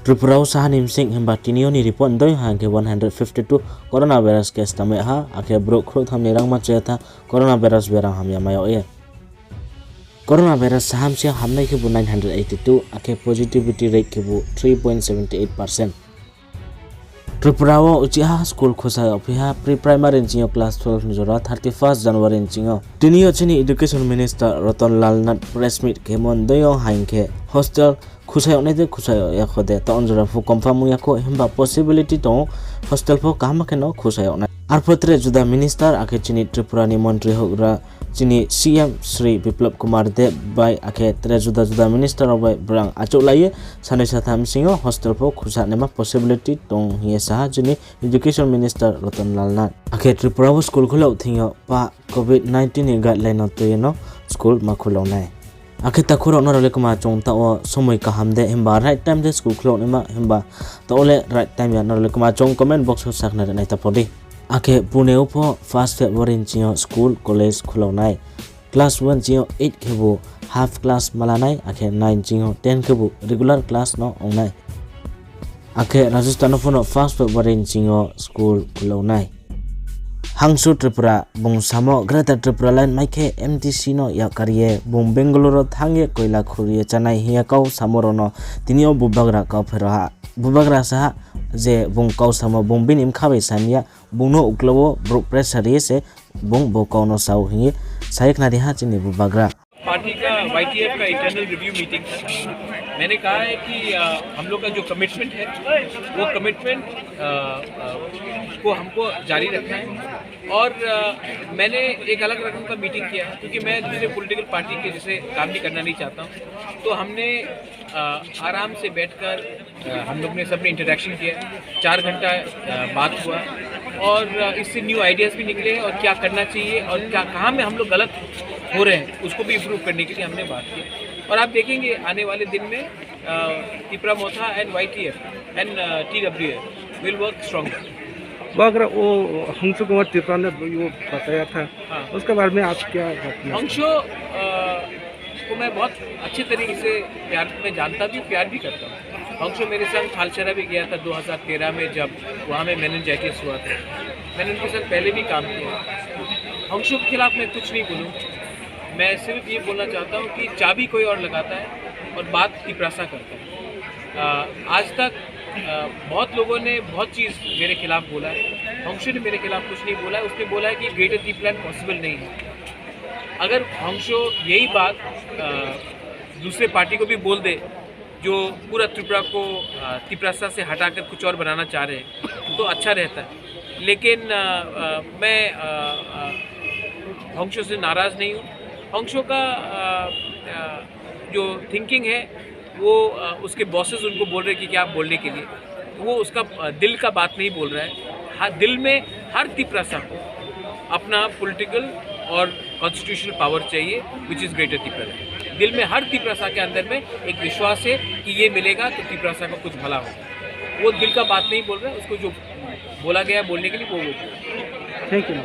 Tripura usaha nimsing himba tinio ni report doi ha ke 152 coronavirus case tame ha ake brok khro tham ni rang ma che tha coronavirus berang ham ya mayo ye coronavirus saham sia hamnai ke bu 982 ake positivity rate ke bu 3.78%. Tripura wo uchiha school khosa ophiha pre primary injinyo class 12 ni jora 31st January injinyo tinio chini education minister Ratan Lal Nath press meet ke mon doyo hainke hostel खुशायो ने दे खुशायो या खोदे तो अंजरा फु confirm या को Himba possibility तो hostel फो काम के नो खुशायो ना आरपत्रे जुदा मिनिस्टर आके चिनी त्रिपुरा नि मंत्री होग्रा चिनी सीएम श्री विप्लव कुमार देव बाय आके त्रे जुदा जुदा मिनिस्टर बाय ब्रांग आचो लाये सानै साथाम सिंहो हॉस्टल फो खुसा नेमा पॉसिबिलिटी तो हिए साहा चिनी एजुकेशन मिनिस्टर रतन लाल नाथ आके त्रिपुरा स्कूल खुलो थियो पा कोविड-19 नि गाइडलाइन तो येनो स्कूल मा खुलो नाय आखे तखुरो नरले कमा चोंता ओ समय का हमदे हिम्बा राइट टाइम दे स्कूल क्लोन इमा हिम्बा तो ओले राइट टाइम या नरले कमा चोंग कमेंट बॉक्स साखना नै तपदि आखे पुणे उपो फर्स्ट फेब्रुअरी चियो स्कूल कॉलेज खुलौनाय क्लास 1 चियो 8 केबो हाफ क्लास मलानाय आखे 9 चियो 10 केबो रेगुलर क्लास न ओंनाय आखे राजस्थान फोनो फर्स्ट फेब्रुअरी चियो स्कूल खुलौनाय हांसु त्रिपुरा बुंग सामो ग्रेटर त्रिपुरा लाइन माइके एमटीसी नो या करिए बुंग बेंगलुरु थांगे कोयला खुरिए चनाई हिया काउ सामोरो नो तिनियो बुबाग्रा का फेरहा बुबाग्रा सा जे बुंग काउ सामो बुंग बिन इमखाबे सानिया बुंग नो उक्लवो ब्रुक प्रेशर से बुंग बोकाउ नो साउ हिए साइक ना देहा चिनि बुबाग्रा पार्टी का वाईटीएफ का इंटरनल रिव्यू मीटिंग था। मैंने कहा है कि हम लोग का जो कमिटमेंट है वो कमिटमेंट को हमको जारी रखना है और मैंने एक अलग रकम का मीटिंग किया है क्योंकि मैं दूसरे पॉलिटिकल पार्टी के जैसे काम भी करना नहीं चाहता हूँ। तो हमने आराम से बैठकर हम लोग ने सबने इंटरेक्शन किया, 4 घंटा बात हुआ और इससे न्यू आइडियाज़ भी निकले और क्या करना चाहिए और क्या कहाँ में हम लोग गलत हो रहे हैं उसको भी इम्प्रूव करने के लिए हमने बात की। और आप देखेंगे आने वाले दिन में Tripura Motha and YTF and TWA will work stronger. अगर वो हंसु कुमार त्रिपुरा ने वो बताया था, हाँ। उसके बारे में आप क्या हंसो को मैं बहुत अच्छे तरीके से प्यार में जानता भी, प्यार भी करता हूँ। हंसो मेरे संग थालचेरा भी गया था 2013 में जब वहाँ में मेनिंजाइटिस हुआ था। मैंने उनके साथ पहले भी काम किया। हंसो के खिलाफ मैं कुछ नहीं बोलूँ, मैं सिर्फ ये बोलना चाहता हूँ कि चाबी कोई और लगाता है और बात तिपरासा करता है। आज तक बहुत लोगों ने बहुत चीज़ मेरे खिलाफ बोला है, हंसो ने मेरे खिलाफ कुछ नहीं बोला है। उसने बोला है कि ग्रेटर टी प्लान पॉसिबल नहीं है। अगर हंसो यही बात दूसरे पार्टी को भी बोल दे जो पूरा त्रिपुरा को तिपरासा से हटाकर कुछ और बनाना चाह रहे हैं तो अच्छा रहता है। लेकिन मैं हंसो से नाराज़ नहीं हूँ। हंसो का जो थिंकिंग है वो उसके बॉसेस उनको बोल रहे हैं कि क्या आप बोलने के लिए, वो उसका दिल का बात नहीं बोल रहा है। हर दिल में हर तिपरासा को अपना पॉलिटिकल और कॉन्स्टिट्यूशनल पावर चाहिए विच इज़ ग्रेटर तिपरासा। दिल में हर तिपरासा के अंदर में एक विश्वास है कि ये मिलेगा तो तिपरासा को कुछ भला होगा। वो दिल का बात नहीं बोल रहा है, उसको जो बोला गया बोलने के लिए वो थैंक यू।